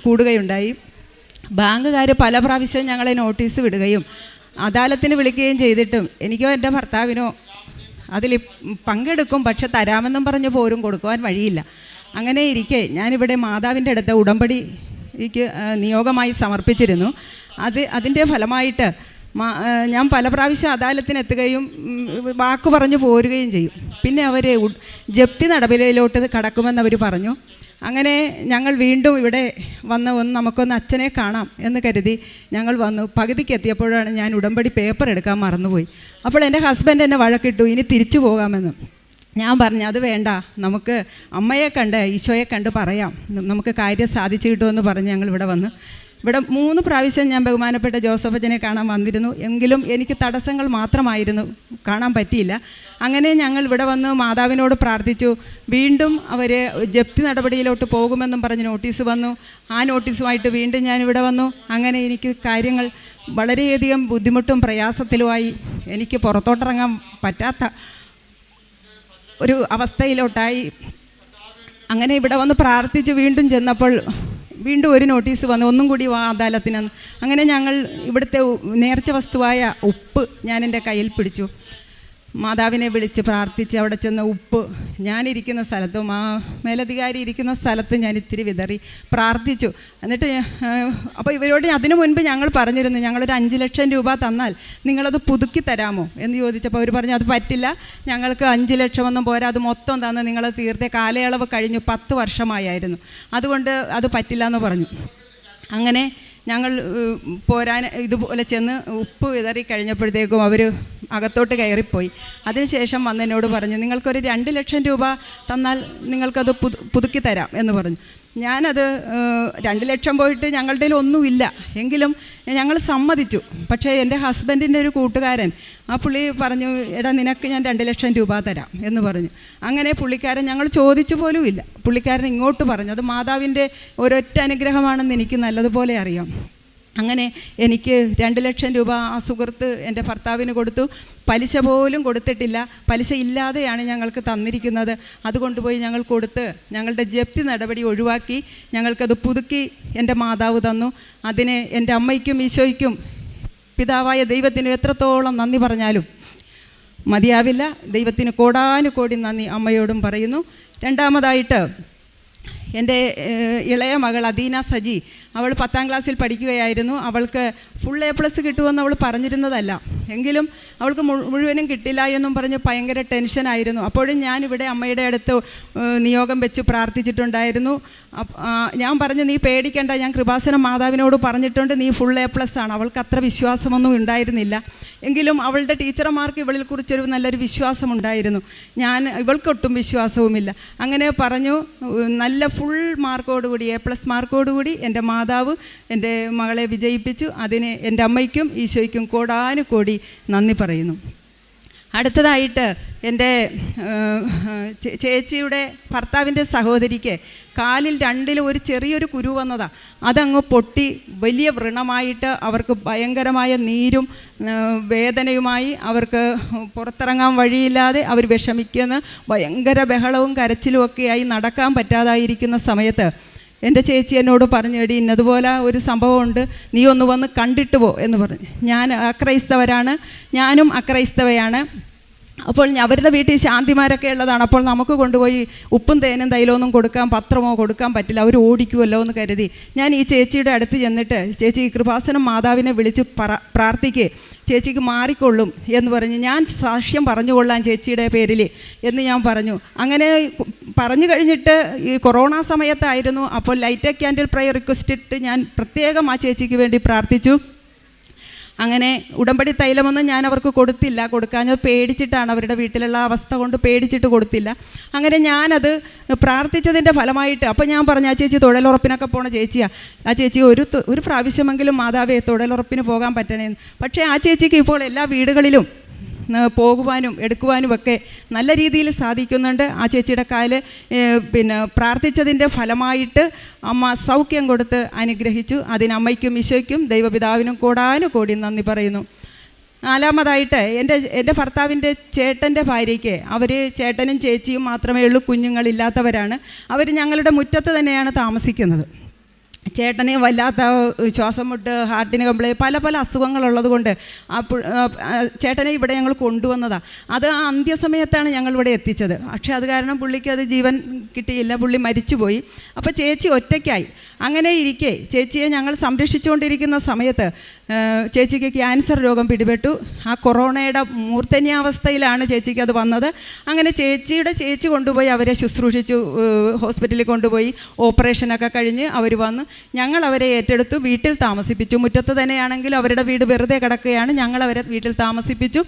കൂടുകയുണ്ടായി. ബാങ്കുകാർ പല പ്രാവശ്യവും ഞങ്ങളെ നോട്ടീസ് വിടുകയും അദാലത്തിന് വിളിക്കുകയും ചെയ്തിട്ടും എനിക്കോ എൻ്റെ ഭർത്താവിനോ അതിൽ പങ്കെടുക്കും, പക്ഷെ തരാമെന്നും പറഞ്ഞ് പോരും കൊടുക്കുവാൻ വഴിയില്ല. അങ്ങനെ ഇരിക്കെ ഞാനിവിടെ മാതാവിൻ്റെ അടുത്ത് ഉടമ്പടിക്ക് നിയോഗമായി സമർപ്പിച്ചിരുന്നു. അതിൻ്റെ ഫലമായിട്ട് ഞാൻ പല പ്രാവശ്യം അദാലത്തിനെത്തുകയും വാക്ക് പറഞ്ഞു പോരുകയും ചെയ്യും. പിന്നെ അവർ ജപ്തി നടപടിയിലോട്ട് കടക്കുമെന്ന് അവർ പറഞ്ഞു. അങ്ങനെ ഞങ്ങൾ വീണ്ടും ഇവിടെ നമുക്കൊന്ന് അച്ഛനെ കാണാം എന്ന് കരുതി ഞങ്ങൾ വന്നു. പകുതിക്ക് എത്തിയപ്പോഴാണ് ഞാൻ ഉടമ്പടി പേപ്പർ എടുക്കാൻ മറന്നുപോയി. അപ്പോൾ എൻ്റെ ഹസ്ബൻഡ് എന്നെ വഴക്കിട്ടു, ഇനി തിരിച്ചു പോകാമെന്ന്. ഞാൻ പറഞ്ഞു അത് വേണ്ട, നമുക്ക് അമ്മയെ കണ്ട് ഈശോയെ കണ്ട് പറയാം, നമുക്ക് കാര്യം സാധിച്ചു കിട്ടുമെന്ന് പറഞ്ഞ് ഞങ്ങൾ ഇവിടെ വന്നു. ഇവിടെ 3 പ്രാവശ്യം ഞാൻ ബഹുമാനപ്പെട്ട ജോസഫ് അച്ഛനെ കാണാൻ വന്നിരുന്നു. എങ്കിലും എനിക്ക് തടസ്സങ്ങൾ മാത്രമായിരുന്നു, കാണാൻ പറ്റിയില്ല. അങ്ങനെ ഞങ്ങൾ ഇവിടെ വന്ന് മാതാവിനോട് പ്രാർത്ഥിച്ചു. വീണ്ടും അവർ ജപ്തി നടപടിയിലോട്ട് പോകുമെന്നും പറഞ്ഞ് നോട്ടീസ് വന്നു. ആ നോട്ടീസുമായിട്ട് വീണ്ടും ഞാനിവിടെ വന്നു. അങ്ങനെ എനിക്ക് കാര്യങ്ങൾ വളരെയധികം ബുദ്ധിമുട്ടും പ്രയാസത്തിലുമായി. എനിക്ക് പുറത്തോട്ടിറങ്ങാൻ പറ്റാത്ത ഒരു അവസ്ഥയിലോട്ടായി. അങ്ങനെ ഇവിടെ വന്ന് പ്രാർത്ഥിച്ച് വീണ്ടും ചെന്നപ്പോൾ വീണ്ടും ഒരു നോട്ടീസ് വന്നു, ഒന്നും കൂടി അദാലത്തിന്. അങ്ങനെ ഞങ്ങൾ ഇവിടുത്തെ നേർച്ച വസ്തുവായ ഉപ്പ് ഞാൻ എൻ്റെ കയ്യിൽ പിടിച്ചു. മാതാവിനെ വിളിച്ച് പ്രാർത്ഥിച്ച് അവിടെ ചെന്ന ഉപ്പ് ഞാനിരിക്കുന്ന സ്ഥലത്തും ആ മേലധികാരി ഇരിക്കുന്ന സ്ഥലത്ത് ഞാൻ ഇത്തിരി വിതറി പ്രാർത്ഥിച്ചു. എന്നിട്ട് അപ്പോൾ ഇവരോട് അതിനു മുൻപ് ഞങ്ങൾ പറഞ്ഞിരുന്നു, ഞങ്ങളൊരു 5 ലക്ഷം രൂപ തന്നാൽ നിങ്ങളത് പുതുക്കി തരാമോ എന്ന് ചോദിച്ചപ്പോൾ അവർ പറഞ്ഞു അത് പറ്റില്ല, ഞങ്ങൾക്ക് 5 ലക്ഷമൊന്നും പോരാ, അത് മൊത്തം തന്ന് നിങ്ങൾ തീർത്ത കാലയളവ് കഴിഞ്ഞു 10 വർഷമായിരുന്നു, അതുകൊണ്ട് അത് പറ്റില്ല എന്ന് പറഞ്ഞു. അങ്ങനെ ഞങ്ങൾ പോരാൻ ഇതുപോലെ ചെന്ന് ഉപ്പ് വിതറി കഴിഞ്ഞപ്പോഴത്തേക്കും അവർ അകത്തോട്ട് കയറിപ്പോയി. അതിനുശേഷം വന്ന് എന്നോട് പറഞ്ഞു, നിങ്ങൾക്കൊരു 2 ലക്ഷം രൂപ തന്നാൽ നിങ്ങൾക്കത് പുതുക്കി തരാം എന്ന് പറഞ്ഞു. ഞാനത് 2 ലക്ഷം പോയിട്ട് ഞങ്ങളുടെ ഒന്നുമില്ല, എങ്കിലും ഞങ്ങൾ സമ്മതിച്ചു. പക്ഷേ എൻ്റെ ഹസ്ബൻഡിൻ്റെ ഒരു കൂട്ടുകാരൻ, ആ പുള്ളി പറഞ്ഞു, എടാ നിനക്ക് ഞാൻ 2 ലക്ഷം രൂപ തരാം എന്ന് പറഞ്ഞു. അങ്ങനെ പുള്ളിക്കാരൻ, ഞങ്ങൾ ചോദിച്ചു പോലും ഇല്ല, പുള്ളിക്കാരൻ ഇങ്ങോട്ട് പറഞ്ഞു. അത് മാതാവിൻ്റെ ഒരൊറ്റ അനുഗ്രഹമാണെന്ന് എനിക്ക് നല്ലതുപോലെ അറിയാം. അങ്ങനെ എനിക്ക് 2 ലക്ഷം രൂപ ആ സുഹൃത്ത് എൻ്റെ ഭർത്താവിന് കൊടുത്തു. പലിശ പോലും കൊടുത്തിട്ടില്ല, പലിശ ഇല്ലാതെയാണ് ഞങ്ങൾക്ക് തന്നിരിക്കുന്നത്. അത് കൊണ്ടുപോയി ഞങ്ങൾ കൊടുത്ത് ഞങ്ങളുടെ ജപ്തി നടപടി ഒഴിവാക്കി ഞങ്ങൾക്കത് പുതുക്കി എൻ്റെ മാതാവ് തന്നു. അതിന് എൻ്റെ അമ്മയ്ക്കും ഈശോയ്ക്കും പിതാവായ ദൈവത്തിന് എത്രത്തോളം നന്ദി പറഞ്ഞാലും മതിയാവില്ല. ദൈവത്തിന് കോടാനുകോടി നന്ദി അമ്മയോടും പറയുന്നു. രണ്ടാമതായിട്ട് എൻ്റെ ഇളയ മകൾ അദീന സജി, അവൾ 10ാം ക്ലാസ്സിൽ പഠിക്കുകയായിരുന്നു. അവൾക്ക് ഫുൾ A+ കിട്ടുമെന്ന് അവൾ പറഞ്ഞിരുന്നതല്ല, എങ്കിലും അവൾക്ക് മുഴുവനും കിട്ടില്ല എന്നും പറഞ്ഞ് ഭയങ്കര ടെൻഷനായിരുന്നു. അപ്പോഴും ഞാനിവിടെ അമ്മയുടെ അടുത്ത് നിയോഗം വെച്ച് പ്രാർത്ഥിച്ചിട്ടുണ്ടായിരുന്നു. ഞാൻ പറഞ്ഞു, നീ പേടിക്കണ്ട, ഞാൻ കൃപാസന മാതാവിനോട് പറഞ്ഞിട്ടുണ്ട്, നീ ഫുൾ A+ ആണ്. അവൾക്ക് അത്ര വിശ്വാസമൊന്നും ഉണ്ടായിരുന്നില്ല, എങ്കിലും അവളുടെ ടീച്ചർമാർക്ക് ഇവളിൽ കുറിച്ചൊരു നല്ലൊരു വിശ്വാസമുണ്ടായിരുന്നു. ഇവൾക്കൊട്ടും വിശ്വാസവുമില്ല. അങ്ങനെ പറഞ്ഞു, നല്ല ഫുൾ മാർക്കോടുകൂടി A+ മാർക്കോടുകൂടി എൻ്റെ മാതാവ് എൻ്റെ മകളെ വിജയിപ്പിച്ചു. അതിന് എൻ്റെ അമ്മയ്ക്കും ഈശോയ്ക്കും കോടാനുകോടി നന്ദി പറയുന്നു. അടുത്തതായിട്ട് എൻ്റെ ചേച്ചിയുടെ ഭർത്താവിൻ്റെ സഹോദരിക്ക് കാലിൽ 2ലും ഒരു ചെറിയൊരു കുരു വന്നതാണ്. അതങ്ങ് പൊട്ടി വലിയ വ്രണമായിട്ട് അവർക്ക് ഭയങ്കരമായ നീരും വേദനയുമായി അവർക്ക് പുറത്തിറങ്ങാൻ വഴിയില്ലാതെ അവർ വിഷമിക്കുന്ന ഭയങ്കര ബഹളവും കരച്ചിലും ഒക്കെയായി നടക്കാൻ പറ്റാതായിരിക്കുന്ന സമയത്ത് എൻ്റെ ചേച്ചി എന്നോട് പറഞ്ഞു, എടി ഇന്നതുപോലെ ഒരു സംഭവമുണ്ട്, നീ ഒന്ന് വന്ന് കണ്ടിട്ട് പോ എന്ന് പറഞ്ഞു. ഞാൻ അക്രൈസ്തവരാണ്, ഞാനും അക്രൈസ്തവയാണ്. അപ്പോൾ അവരുടെ വീട്ടിൽ ശാന്തിമാരൊക്കെ ഉള്ളതാണ്. അപ്പോൾ നമുക്ക് കൊണ്ടുപോയി ഉപ്പും തേനും തൈലമൊന്നും പത്രമോ കൊടുക്കാൻ പറ്റില്ല, അവർ ഓടിക്കുമല്ലോ എന്ന് കരുതി ഞാൻ ഈ ചേച്ചിയുടെ അടുത്ത് ചെന്നിട്ട്, ചേച്ചി കൃപാസനം മാതാവിനെ വിളിച്ച് പ്രാർത്ഥിക്കേ, ചേച്ചിക്ക് മാറിക്കൊള്ളും എന്ന് പറഞ്ഞ്, ഞാൻ സാക്ഷ്യം പറഞ്ഞുകൊള്ളാം ചേച്ചിയുടെ പേരിൽ എന്ന് ഞാൻ പറഞ്ഞു. അങ്ങനെ പറഞ്ഞു കഴിഞ്ഞിട്ട് ഈ കൊറോണ സമയത്തായിരുന്നു. അപ്പോൾ ലൈറ്റ് ക്യാൻഡിൽ പ്രയർ റിക്വസ്റ്റ് ഇട്ട് ഞാൻ പ്രത്യേകം ആ ചേച്ചിക്ക് വേണ്ടി പ്രാർത്ഥിച്ചു. അങ്ങനെ ഉടമ്പടി തൈലമൊന്നും ഞാൻ അവർക്ക് കൊടുക്കാഞ്ഞത് പേടിച്ചിട്ടാണ്, അവരുടെ വീട്ടിലുള്ള അവസ്ഥ കൊണ്ട് പേടിച്ചിട്ട് കൊടുത്തില്ല. അങ്ങനെ ഞാനത് പ്രാർത്ഥിച്ചതിൻ്റെ ഫലമായിട്ട്, അപ്പോൾ ഞാൻ പറഞ്ഞു, ആ ചേച്ചി തൊഴിലുറപ്പിനൊക്കെ പോണ ചേച്ചിയാണ്, ആ ചേച്ചി ഒരു പ്രാവശ്യമെങ്കിലും മാതാവേ തൊഴിലുറപ്പിന് പോകാൻ പറ്റണേന്ന്. പക്ഷേ ആ ചേച്ചിക്ക് ഇപ്പോൾ എല്ലാ വീടുകളിലും പോകുവാനും എടുക്കുവാനും ഒക്കെ നല്ല രീതിയിൽ സാധിക്കുന്നുണ്ട്. ആ ചേച്ചിയുടെ കാല് പ്രാർത്ഥിച്ചതിൻ്റെ ഫലമായിട്ട് അമ്മ സൗഖ്യം കൊടുത്ത് അനുഗ്രഹിച്ചു. അതിന് അമ്മയ്ക്കും ഈശോയ്ക്കും ദൈവപിതാവിനും കോടാനുകോടി നന്ദി പറയുന്നു. നാലാമതായിട്ട് എൻ്റെ ഭർത്താവിൻ്റെ ചേട്ടൻ്റെ ഭാര്യയ്ക്ക്, അവർ ചേട്ടനും ചേച്ചിയും മാത്രമേ ഉള്ളൂ, കുഞ്ഞുങ്ങളില്ലാത്തവരാണ്. അവർ ഞങ്ങളുടെ മുറ്റത്ത് തന്നെയാണ് താമസിക്കുന്നത്. ചേട്ടന് വല്ലാത്ത ശ്വാസം മുട്ട്, ഹാർട്ടിന് കംപ്ലൈൻറ്റ്, പല അസുഖങ്ങളുള്ളത് കൊണ്ട് ചേട്ടനെ ഇവിടെ ഞങ്ങൾ കൊണ്ടുവന്നതാണ്. അത് ആ അന്ത്യസമയത്താണ് ഞങ്ങളിവിടെ എത്തിച്ചത്. പക്ഷേ അത് കാരണം പുള്ളിക്ക് അത് ജീവൻ കിട്ടിയില്ല, പുള്ളി മരിച്ചുപോയി. അപ്പോൾ ചേച്ചി ഒറ്റയ്ക്കായി. അങ്ങനെ ഇരിക്കെ ചേച്ചിയെ ഞങ്ങൾ സംരക്ഷിച്ചുകൊണ്ടിരിക്കുന്ന സമയത്ത് ചേച്ചിക്ക് ക്യാൻസർ രോഗം പിടിപെട്ടു. ആ കൊറോണയുടെ മൂർധന്യാവസ്ഥയിലാണ് ചേച്ചിക്ക് അത് വന്നത്. അങ്ങനെ ചേച്ചി കൊണ്ടുപോയി അവരെ ശുശ്രൂഷിച്ചു, ഹോസ്പിറ്റലിൽ കൊണ്ടുപോയി ഓപ്പറേഷനൊക്കെ കഴിഞ്ഞ് അവർ വന്ന് ഞങ്ങൾ അവരെ ഏറ്റെടുത്തു, വീട്ടിൽ താമസിപ്പിച്ചു. മുറ്റത്ത് തന്നെയാണെങ്കിലും അവരുടെ വീട് വെറുതെ കിടക്കുകയാണ്, ഞങ്ങൾ അവരെ വീട്ടിൽ താമസിപ്പിച്ചു.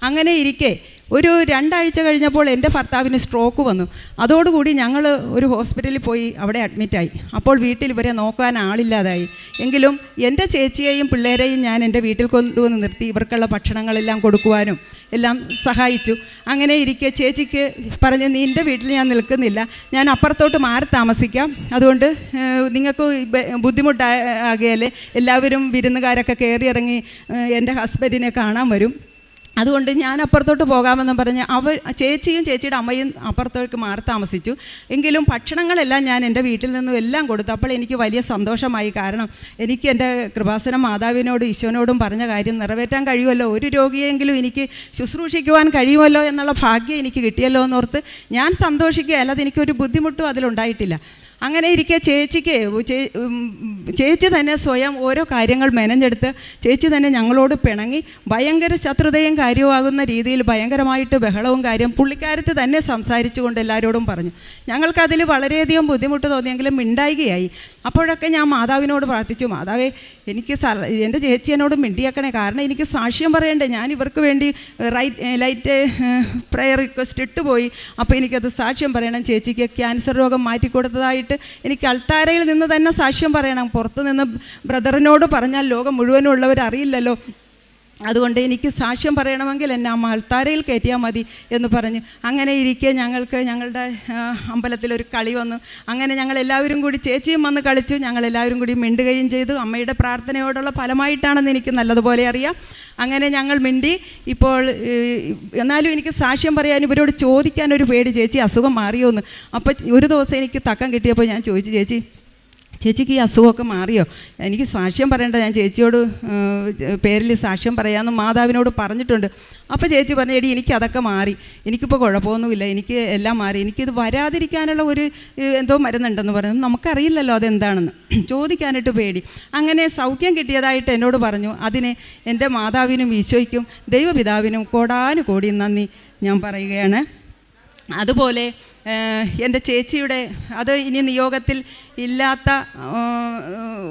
അങ്ങനെ ഇരിക്കെ ഒരു 2 ആഴ്ച കഴിഞ്ഞപ്പോൾ എൻ്റെ ഭർത്താവിന് സ്ട്രോക്ക് വന്നു. അതോടുകൂടി ഞങ്ങൾ ഒരു ഹോസ്പിറ്റലിൽ പോയി അവിടെ അഡ്മിറ്റായി. അപ്പോൾ വീട്ടിൽ ഇവരെ നോക്കാൻ ആളില്ലാതായി. എങ്കിലും എൻ്റെ ചേച്ചിയെയും പിള്ളേരെയും ഞാൻ എൻ്റെ വീട്ടിൽ കൊണ്ടുവന്ന് നിർത്തി ഇവർക്കുള്ള ഭക്ഷണങ്ങളെല്ലാം കൊടുക്കുവാനും എല്ലാം സഹായിച്ചു. അങ്ങനെ ഇരിക്കെ ചേച്ചിക്ക് പറഞ്ഞ്, നീ എൻ്റെ വീട്ടിൽ ഞാൻ നിൽക്കുന്നില്ല, ഞാൻ അപ്പുറത്തോട്ട് മാറി താമസിക്കാം, അതുകൊണ്ട് നിങ്ങൾക്ക് ബുദ്ധിമുട്ടാകുകയല്ലേ, എല്ലാവരും വിരുന്നുകാരൊക്കെ കയറി ഇറങ്ങി എൻ്റെ ഹസ്ബൻഡിനെ കാണാൻ വരും, അതുകൊണ്ട് ഞാൻ അപ്പുറത്തോട്ട് പോകാമെന്ന് പറഞ്ഞ് ചേച്ചിയും ചേച്ചിയുടെ അമ്മയും അപ്പുറത്തോട്ട് മാറി താമസിച്ചു. എങ്കിലും ഭക്ഷണങ്ങളെല്ലാം ഞാൻ എൻ്റെ വീട്ടിൽ നിന്നും എല്ലാം കൊടുത്തു. അപ്പോൾ എനിക്ക് വലിയ സന്തോഷമായി. കാരണം എനിക്ക് എൻ്റെ കൃപാസന മാതാവിനോടും ഈശോനോടും പറഞ്ഞ കാര്യം നിറവേറ്റാൻ കഴിയുമല്ലോ, ഒരു രോഗിയെങ്കിലും എനിക്ക് ശുശ്രൂഷിക്കുവാൻ കഴിയുമല്ലോ എന്നുള്ള ഭാഗ്യം എനിക്ക് കിട്ടിയല്ലോ എന്നോർത്ത് ഞാൻ സന്തോഷിക്കുക. അല്ലാതെ എനിക്കൊരു ബുദ്ധിമുട്ടും അതിലുണ്ടായിട്ടില്ല. അങ്ങനെ ഇരിക്കെ ചേച്ചി തന്നെ സ്വയം ഓരോ കാര്യങ്ങൾ മെനഞ്ഞെടുത്ത് ചേച്ചി തന്നെ ഞങ്ങളോട് പിണങ്ങി ഭയങ്കര ശത്രുതയും കാര്യമാകുന്ന രീതിയിൽ ഭയങ്കരമായിട്ട് ബഹളവും കാര്യം പുള്ളിക്കാരത്ത് തന്നെ സംസാരിച്ചുകൊണ്ട് എല്ലാവരോടും പറഞ്ഞു. ഞങ്ങൾക്കതിൽ വളരെയധികം ബുദ്ധിമുട്ട് തോന്നിയെങ്കിലും മിണ്ടായികയായി. അപ്പോഴൊക്കെ ഞാൻ മാതാവിനോട് പ്രാർത്ഥിച്ചു, മാതാവേ എനിക്ക് എൻ്റെ ചേച്ചി എന്നോട് മിണ്ടിയേക്കണേ, കാരണം എനിക്ക് സാക്ഷ്യം പറയണ്ടേ. ഞാൻ ഇവർക്ക് വേണ്ടി ലൈറ്റ് പ്രയർ റിക്വസ്റ്റ് ഇട്ടുപോയി. അപ്പോൾ എനിക്കത് സാക്ഷ്യം പറയണം. ചേച്ചിക്ക് ക്യാൻസർ രോഗം മാറ്റിക്കൊടുത്തതായിട്ട് എനിക്ക് അൾത്താരയിൽ നിന്ന് തന്നെ സാക്ഷ്യം പറയണം. പുറത്തു നിന്ന് ബ്രദറിനോട് പറഞ്ഞാൽ ലോകം മുഴുവനും ഉള്ളവർ അറിയില്ലല്ലോ. അതുകൊണ്ട് എനിക്ക് സാക്ഷ്യം പറയണമെങ്കിൽ എന്നെ അമ്മ അൾത്താരയിൽ കയറ്റിയാൽ മതി എന്ന് പറഞ്ഞ് അങ്ങനെ ഇരിക്കെ ഞങ്ങൾക്ക് ഞങ്ങളുടെ അമ്പലത്തിലൊരു കളി വന്നു. അങ്ങനെ ഞങ്ങളെല്ലാവരും കൂടി, ചേച്ചിയും വന്ന് കളിച്ചു, ഞങ്ങളെല്ലാവരും കൂടി മിണ്ടുകയും ചെയ്തു. അമ്മയുടെ പ്രാർത്ഥനയോടുള്ള ഫലമായിട്ടാണെന്ന് എനിക്ക് നല്ലതുപോലെ അറിയാം. അങ്ങനെ ഞങ്ങൾ മിണ്ടി. ഇപ്പോൾ എന്നാലും എനിക്ക് സാക്ഷ്യം പറയാൻ ഇവരോട് ചോദിക്കാനൊരു പേടി, ചേച്ചി അസുഖം മാറിയോ എന്ന്. അപ്പോൾ ഒരു ദിവസം എനിക്ക് തക്കം കിട്ടിയപ്പോൾ ഞാൻ ചോദിച്ചു, ചേച്ചിക്ക് ഈ അസുഖമൊക്കെ മാറിയോ? എനിക്ക് സാക്ഷ്യം പറയേണ്ട, ഞാൻ ചേച്ചിയോട് പേരിൽ സാക്ഷ്യം പറയാമെന്ന് മാതാവിനോട് പറഞ്ഞിട്ടുണ്ട്. അപ്പോൾ ചേച്ചി പറഞ്ഞു, എടി എനിക്കതൊക്കെ മാറി, എനിക്കിപ്പോൾ കുഴപ്പമൊന്നുമില്ല, എനിക്ക് എല്ലാം മാറി, എനിക്കിത് വരാതിരിക്കാനുള്ള ഒരു എന്തോ മരുന്നുണ്ടെന്ന് പറഞ്ഞു. നമുക്കറിയില്ലല്ലോ അതെന്താണെന്ന്, ചോദിക്കാനായിട്ട് പേടി. അങ്ങനെ സൗഖ്യം കിട്ടിയതായിട്ട് എന്നോട് പറഞ്ഞു. അതിന് എൻ്റെ മാതാവിനും ഈശോയ്ക്കും ദൈവപിതാവിനും കോടാനുകോടി നന്ദി ഞാൻ പറയുകയാണ്. അതുപോലെ എൻ്റെ ചേച്ചിയുടെ, അത് ഇനി നിയോഗത്തിൽ ഇല്ലാത്ത,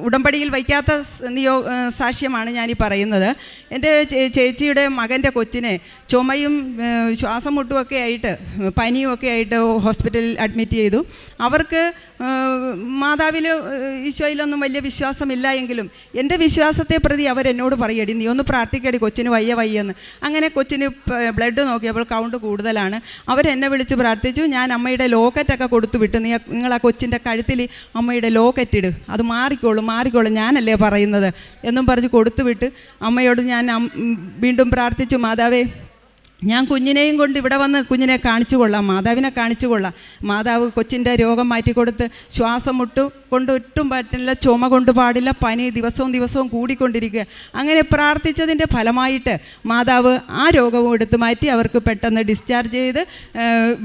ഉടമ്പടിയിൽ വയ്ക്കാത്ത സാക്ഷ്യമാണ് ഞാനീ പറയുന്നത്. എൻ്റെ ചേച്ചിയുടെ മകൻ്റെ കൊച്ചിനെ ചുമയും ശ്വാസം മുട്ടുമൊക്കെ ആയിട്ട്, പനിയുമൊക്കെ ആയിട്ട് ഹോസ്പിറ്റലിൽ അഡ്മിറ്റ് ചെയ്തു. അവർക്ക് മാതാവിൽ ഈശോയിലൊന്നും വലിയ വിശ്വാസമില്ല എങ്കിലും എൻ്റെ വിശ്വാസത്തെ പ്രതി അവരെന്നോട് പറയടി, നീ ഒന്ന് പ്രാർത്ഥിക്കടി, കൊച്ചിന് വയ്യെന്ന്. അങ്ങനെ കൊച്ചിന് ബ്ലഡ് നോക്കിയപ്പോൾ കൗണ്ട് കൂടുതലാണ്. അവരെന്നെ വിളിച്ച് പ്രാർത്ഥിച്ചു. ഞാൻ അമ്മയുടെ ലോക്കറ്റൊക്കെ കൊടുത്തു വിട്ടു, നിങ്ങൾ ആ കൊച്ചിൻ്റെ കഴുത്തിൽ അമ്മയുടെ ലോക്കറ്റ് ഇട്, അത് മാറിക്കോളും ഞാനല്ലേ പറയുന്നത് എന്നും പറഞ്ഞ് കൊടുത്തു വിട്ട് അമ്മയോട് ഞാൻ വീണ്ടും പ്രാർത്ഥിച്ചു, മാതാവേ ഞാൻ കുഞ്ഞിനെയും കൊണ്ട് ഇവിടെ വന്ന് കുഞ്ഞിനെ കാണിച്ചു കൊള്ളാം, മാതാവിനെ കാണിച്ചു കൊള്ളാം. മാതാവ് കൊച്ചിൻ്റെ രോഗം മാറ്റിക്കൊടുത്ത് ശ്വാസം മുട്ടു കൊണ്ട് ഒട്ടും പറ്റില്ല, ചുമ കൊണ്ട് പാടില്ല, പനി ദിവസവും കൂടിക്കൊണ്ടിരിക്കുക. അങ്ങനെ പ്രാർത്ഥിച്ചതിൻ്റെ ഫലമായിട്ട് മാതാവ് ആ രോഗവും എടുത്തു മാറ്റി അവർക്ക് പെട്ടെന്ന് ഡിസ്ചാർജ് ചെയ്ത്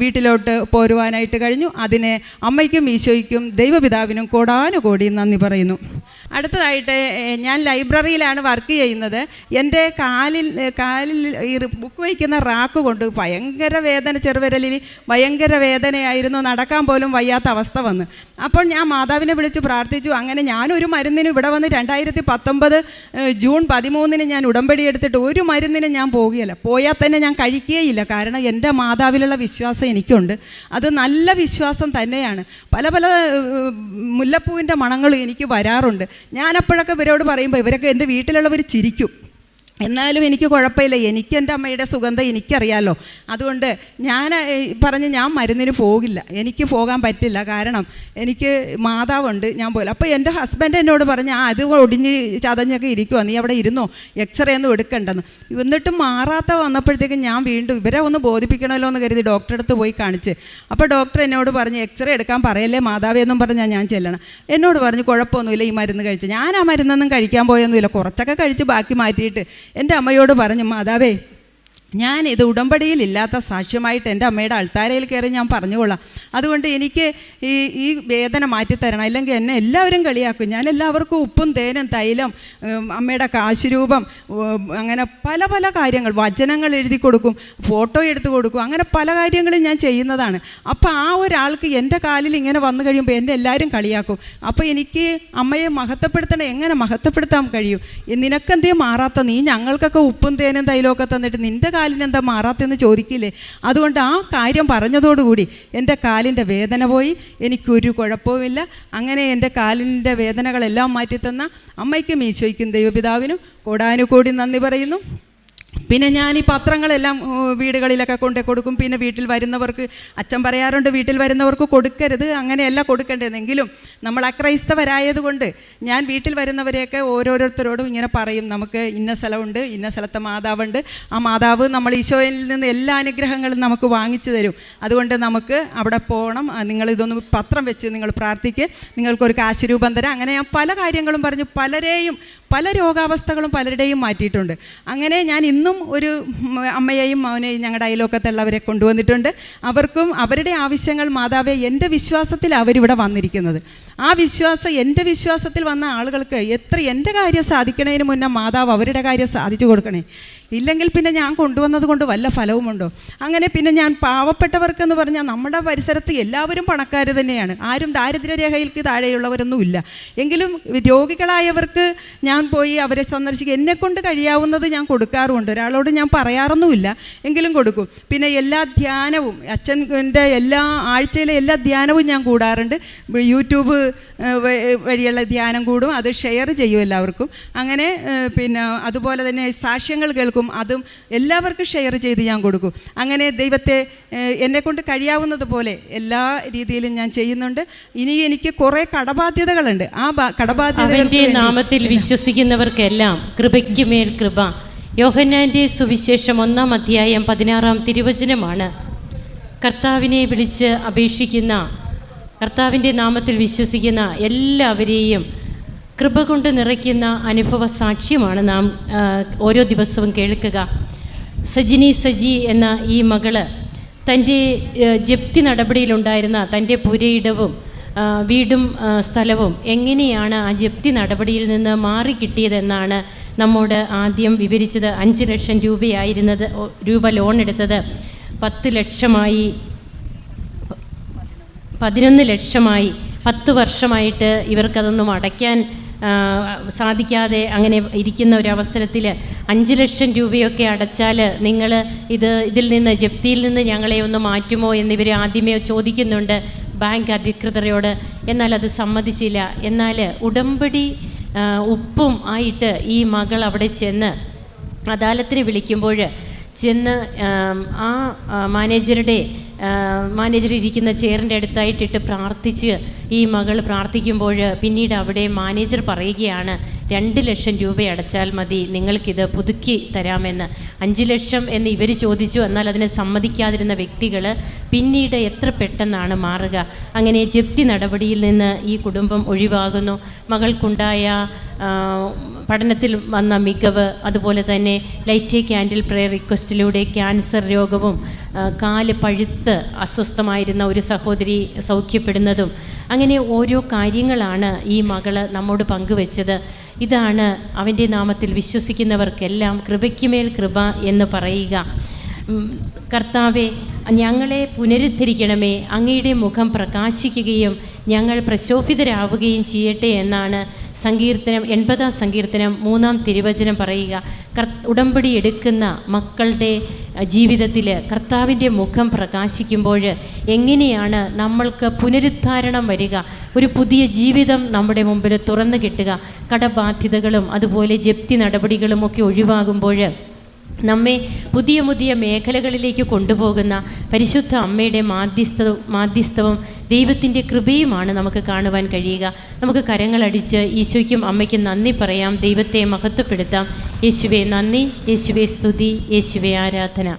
വീട്ടിലോട്ട് പോരുവാനായിട്ട് കഴിഞ്ഞു. അതിനെ അമ്മയ്ക്കും ഈശോയ്ക്കും ദൈവപിതാവിനും കോടാനുകോടി നന്ദി പറയുന്നു. അടുത്തതായിട്ട് ഞാൻ ലൈബ്രറിയിലാണ് വർക്ക് ചെയ്യുന്നത്. എൻ്റെ കാലിൽ ഈ ബുക്ക് വയ്ക്കുന്ന റാക്ക് കൊണ്ട് ഭയങ്കര വേദന, ചെറുവിരലിൽ ഭയങ്കര വേദനയായിരുന്നു, നടക്കാൻ പോലും വയ്യാത്ത അവസ്ഥ വന്ന്. അപ്പോൾ ഞാൻ മാതാവിനെ വിളിച്ച് പ്രാർത്ഥിച്ചു. അങ്ങനെ ഞാനൊരു മരുന്നിന് ഇവിടെ വന്ന് 2019 ജൂൺ 13 ഞാൻ ഉടമ്പടി എടുത്തിട്ട് ഒരു മരുന്നിനും ഞാൻ പോകുകയില്ല, പോയാൽ തന്നെ ഞാൻ കഴിക്കുകയില്ല. കാരണം എൻ്റെ മാതാവിലുള്ള വിശ്വാസം എനിക്കുണ്ട്, അത് നല്ല വിശ്വാസം തന്നെയാണ്. പല മുല്ലപ്പൂവിൻ്റെ മണങ്ങളും എനിക്ക് വരാറുണ്ട്. ഞാനപ്പോഴൊക്കെ ഇവരോട് പറയുമ്പോൾ ഇവരൊക്കെ എൻ്റെ വീട്ടിലുള്ളവർ ചിരിക്കും. എന്നാലും എനിക്ക് കുഴപ്പമില്ല, എനിക്ക് എൻ്റെ അമ്മയുടെ സുഗന്ധം എനിക്കറിയാമല്ലോ. അതുകൊണ്ട് ഞാൻ മരുന്നിന് പോകില്ല, എനിക്ക് പോകാൻ പറ്റില്ല, കാരണം എനിക്ക് മാതാവുണ്ട്, ഞാൻ പോകില്ല. അപ്പോൾ എൻ്റെ ഹസ്ബൻഡ് എന്നോട് പറഞ്ഞു, അത് ഒടിഞ്ഞ് ചതഞ്ഞൊക്കെ ഇരിക്കുമോ, നീ അവിടെ ഇരുന്നോ, എക്സ്റേ ഒന്നും എടുക്കണ്ടെന്ന്. എന്നിട്ടും മാറാത്ത വന്നപ്പോഴത്തേക്കും ഞാൻ വീണ്ടും ഇവരെ ഒന്ന് ബോധിപ്പിക്കണമല്ലോ എന്ന് കരുതി ഡോക്ടറെ അടുത്ത് പോയി കാണിച്ച്. അപ്പോൾ ഡോക്ടർ എന്നോട് പറഞ്ഞു, എക്സ്റേ എടുക്കാൻ പറയല്ലേ മാതാവേ എന്നും പറഞ്ഞാൽ ഞാൻ ചെല്ലണം. എന്നോട് പറഞ്ഞു, കുഴപ്പമൊന്നുമില്ല, ഈ മരുന്ന് കഴിച്ച്. ഞാൻ ആ മരുന്നൊന്നും കഴിക്കാൻ പോയൊന്നുമില്ല, കുറച്ചൊക്കെ കഴിച്ച് ബാക്കി മാറ്റിയിട്ട് എൻ്റെ അമ്മയോട് പറഞ്ഞു, മാതാവേ ഞാനിത് ഉടമ്പടിയിലില്ലാത്ത സാക്ഷ്യമായിട്ട് എൻ്റെ അമ്മയുടെ അൾത്താരയിൽ കയറി ഞാൻ പറഞ്ഞുകൊള്ളാം. അതുകൊണ്ട് എനിക്ക് ഈ വേദന മാറ്റിത്തരണം, അല്ലെങ്കിൽ എന്നെ എല്ലാവരും കളിയാക്കും. ഞാൻ എല്ലാവർക്കും ഉപ്പും തേനും തൈലം, അമ്മയുടെ കാശുരൂപം, അങ്ങനെ പല കാര്യങ്ങൾ, വചനങ്ങൾ എഴുതി കൊടുക്കും, ഫോട്ടോ എടുത്ത് കൊടുക്കും, അങ്ങനെ പല കാര്യങ്ങളും ഞാൻ ചെയ്യുന്നതാണ്. അപ്പോൾ ആ ഒരാൾക്ക് എൻ്റെ കാലിൽ ഇങ്ങനെ വന്നു കഴിയുമ്പോൾ എന്നെ എല്ലാവരും കളിയാക്കും. അപ്പോൾ എനിക്ക് അമ്മയെ മഹത്വപ്പെടുത്തണം, എങ്ങനെ മഹത്വപ്പെടുത്താൻ കഴിയും? നിനക്കെന്തേ മാറാത്ത, നീ ഞങ്ങൾക്കൊക്കെ ഉപ്പും തേനും തൈലമൊക്കെ തന്നിട്ട് നിൻ്റെ കാലിനെന്താ മാറാത്തെന്ന് ചോദിക്കില്ലേ? അതുകൊണ്ട് ആ കാര്യം പറഞ്ഞതോടുകൂടി എൻ്റെ കാലിൻ്റെ വേദന പോയി, എനിക്കൊരു കുഴപ്പവുമില്ല. അങ്ങനെ എൻ്റെ കാലിൻ്റെ വേദനകളെല്ലാം മാറ്റിത്തന്ന അമ്മയ്ക്കും ഈശോയ്ക്കും ദൈവപിതാവിനും കോടാനുകോടി നന്ദി പറയുന്നു. പിന്നെ ഞാൻ ഈ പത്രങ്ങളെല്ലാം വീടുകളിലൊക്കെ കൊണ്ടു കൊടുക്കും. പിന്നെ വീട്ടിൽ വരുന്നവർക്ക്, അച്ഛൻ പറയാറുണ്ട് വീട്ടിൽ വരുന്നവർക്ക് കൊടുക്കരുത്, അങ്ങനെയല്ല കൊടുക്കേണ്ടതെങ്കിലും നമ്മൾ അക്രൈസ്തവരായതുകൊണ്ട് ഞാൻ വീട്ടിൽ വരുന്നവരെയൊക്കെ ഓരോരുത്തരോടും ഇങ്ങനെ പറയും, നമുക്ക് ഇന്ന സ്ഥലമുണ്ട്, ഇന്ന സ്ഥലത്തെ മാതാവുണ്ട്, ആ മാതാവ് നമ്മൾ ഈശോയിൽ നിന്ന് എല്ലാ അനുഗ്രഹങ്ങളും നമുക്ക് വാങ്ങിച്ചു തരും. അതുകൊണ്ട് നമുക്ക് അവിടെ പോകണം, നിങ്ങളിതൊന്ന് പത്രം വെച്ച് നിങ്ങൾ പ്രാർത്ഥിക്കുക, നിങ്ങൾക്കൊരു കാശുരൂപം തരാം. അങ്ങനെ ഞാൻ പല കാര്യങ്ങളും പറഞ്ഞു പല രോഗാവസ്ഥകളും പലരുടെയും മാറ്റിയിട്ടുണ്ട്. അങ്ങനെ ഞാൻ ഇന്നും ഒരു അമ്മയെയും മകനെയും ഞങ്ങളുടെ അയൽവക്കത്തുള്ളവരെ കൊണ്ടുവന്നിട്ടുണ്ട്. അവർക്കും അവരുടെ ആവശ്യങ്ങൾ മാതാവേ എൻ്റെ വിശ്വാസത്തിൽ അവരിവിടെ വന്നിരിക്കുന്നത്. ആ വിശ്വാസം, എൻ്റെ വിശ്വാസത്തിൽ വന്ന ആളുകൾക്ക് എൻ്റെ കാര്യം സാധിക്കണതിന് മുന്നേ മാതാവ് അവരുടെ കാര്യം സാധിച്ചു കൊടുക്കണേ. ഇല്ലെങ്കിൽ പിന്നെ ഞാൻ കൊണ്ടുവന്നത് കൊണ്ട് വല്ല ഫലവുമുണ്ടോ? അങ്ങനെ പിന്നെ ഞാൻ പാവപ്പെട്ടവർക്കെന്ന് പറഞ്ഞാൽ നമ്മുടെ പരിസരത്ത് എല്ലാവരും പണക്കാർ തന്നെയാണ്, ആരും ദാരിദ്ര്യരേഖയ്ക്ക് താഴെയുള്ളവരൊന്നുമില്ല. എങ്കിലും രോഗികളായവർക്ക് ഞാൻ പോയി അവരെ സന്ദർശിക്കുക, എന്നെക്കൊണ്ട് കഴിയാവുന്നത് ഞാൻ കൊടുക്കാറുമുണ്ട്. ഒരാളോട് ഞാൻ പറയാറൊന്നുമില്ല, എങ്കിലും കൊടുക്കും. പിന്നെ എല്ലാ ധ്യാനവും അച്ഛൻ്റെ എല്ലാ ആഴ്ചയിലെ എല്ലാ ധ്യാനവും ഞാൻ കൂടാറുണ്ട്. യൂട്യൂബ് വഴിയുള്ള ധ്യാനം കൂടും, അത് ഷെയർ ചെയ്യും എല്ലാവർക്കും. അങ്ങനെ പിന്നെ അതുപോലെ തന്നെ സാക്ഷ്യങ്ങൾ കേൾക്കും, അതും എല്ലാവർക്കും ഷെയർ ചെയ്ത് ഞാൻ കൊടുക്കും. അങ്ങനെ ദൈവത്തെ എന്നെക്കൊണ്ട് കഴിയാവുന്നത് പോലെ എല്ലാ രീതിയിലും ഞാൻ ചെയ്യുന്നുണ്ട്. ഇനി എനിക്ക് കുറേ കടബാധ്യതകളുണ്ട്. ആ കടബാധ്യതകളുടെ നാമത്തിൽ വിശ്വസിക്കുന്നവർക്കെല്ലാം കൃപയ്ക്ക് മേൽ കൃപ. യോഹന്നാൻ്റെ സുവിശേഷം 1-ാം അധ്യായം 16-ാം തിരുവചനമാണ്. കർത്താവിനെ വിളിച്ച് അപേക്ഷിക്കുന്ന, കർത്താവിൻ്റെ നാമത്തിൽ വിശ്വസിക്കുന്ന എല്ലാവരെയും കൃപ കൊണ്ട് നിറയ്ക്കുന്ന അനുഭവ സാക്ഷ്യമാണ് നാം ഓരോ ദിവസവും കേൾക്കുക. സജി എന്ന ഈ മകള് തൻ്റെ ജപ്തി നടപടിയിലുണ്ടായിരുന്ന തൻ്റെ പുരയിടവും വീടും സ്ഥലവും എങ്ങനെയാണ് ആ ജപ്തി നടപടിയിൽ നിന്ന് മാറിക്കിട്ടിയതെന്നാണ് നമ്മോട് ആദ്യം വിവരിച്ചത്. 5 ലക്ഷം രൂപ ലോൺ എടുത്തത് 10 ലക്ഷമായി, 11 ലക്ഷമായി. 10 വർഷമായിട്ട് ഇവർക്കതൊന്നും അടയ്ക്കാൻ സാധിക്കാതെ അങ്ങനെ ഇരിക്കുന്ന ഒരവസരത്തിൽ 5 ലക്ഷം രൂപയൊക്കെ അടച്ചാൽ നിങ്ങൾ ഇതിൽ നിന്ന് ജപ്തിയിൽ നിന്ന് ഞങ്ങളെ ഒന്ന് മാറ്റുമോ എന്നിവർ ആദ്യമേ ചോദിക്കുന്നുണ്ട് ബാങ്ക് അധികൃതരോട്. എന്നാൽ അത് സമ്മതിച്ചില്ല. എന്നാൽ ഉടമ്പടി ഉപ്പും ആയിട്ട് ഈ മകൾ അവിടെ ചെന്ന് അദാലത്തിന് വിളിക്കുമ്പോൾ ചെന്ന് ആ മാനേജർ ഇരിക്കുന്ന ചെയറിൻ്റെ അടുത്തായിട്ടിട്ട് പ്രാർത്ഥിച്ച് ഈ മകൾ പ്രാർത്ഥിക്കുമ്പോൾ പിന്നീട് അവിടെ മാനേജർ പറയുകയാണ് 2 ലക്ഷം രൂപ അടച്ചാൽ മതി, നിങ്ങൾക്കിത് പുതുക്കി തരാമെന്ന്. 5 ലക്ഷം എന്ന് ഇവർ ചോദിച്ചു. എന്നാൽ അതിനെ സമ്മതിക്കാതിരുന്ന വ്യക്തികൾ പിന്നീട് എത്ര പെട്ടെന്നാണ് മാറുക. അങ്ങനെ ജപ്തി നടപടിയിൽ നിന്ന് ഈ കുടുംബം ഒഴിവാകുന്നു. മകൾക്കുണ്ടായ പഠനത്തിൽ വന്ന മികവ്, അതുപോലെ തന്നെ ലൈറ്റ് ക്യാൻഡിൽ പ്രെയർ റിക്വസ്റ്റിലൂടെ ക്യാൻസർ രോഗവും കാല് പഴുത്ത് അസ്വസ്ഥമായിരുന്ന ഒരു സഹോദരി സൗഖ്യപ്പെടുന്നതും, അങ്ങനെ ഓരോ കാര്യങ്ങളാണ് ഈ മകള് നമ്മോട് പങ്കുവെച്ചത്. ഇതാണ് അവൻ്റെ നാമത്തിൽ വിശ്വസിക്കുന്നവർക്കെല്ലാം കൃപയ്ക്കുമേൽ കൃപ എന്ന് പറയുക. കർത്താവെ, ഞങ്ങളെ പുനരുദ്ധരിക്കണമേ, അങ്ങയുടെ മുഖം പ്രകാശിക്കുകയും ഞങ്ങൾ പ്രശോഭിതരാവുകയും ചെയ്യട്ടെ എന്നാണ് 80-ാം സങ്കീർത്തനം 3-ാം തിരുവചനം പറയുക. ഉടമ്പടി എടുക്കുന്ന മക്കളുടെ ജീവിതത്തിൽ കർത്താവിൻ്റെ മുഖം പ്രകാശിക്കുമ്പോൾ എങ്ങനെയാണ് നമ്മൾക്ക് പുനരുദ്ധാരണം വരിക, ഒരു പുതിയ ജീവിതം നമ്മുടെ മുമ്പിൽ തുറന്നു കിട്ടുക. കടബാധ്യതകളും അതുപോലെ ജപ്തി നടപടികളും ഒക്കെ ഒഴിവാകുമ്പോൾ നമ്മെ പുതിയ പുതിയ മേഖലകളിലേക്ക് കൊണ്ടുപോകുന്ന പരിശുദ്ധ അമ്മയുടെ മാധ്യസ്ഥവും ദൈവത്തിൻ്റെ കൃപയുമാണ് നമുക്ക് കാണുവാൻ കഴിയുക. നമുക്ക് കരങ്ങളടിച്ച് ഈശോയ്ക്കും അമ്മയ്ക്കും നന്ദി പറയാം, ദൈവത്തെ മഹത്വപ്പെടുത്താം. യേശുവേ നന്ദി, യേശുവേ സ്തുതി, യേശുവേ ആരാധന.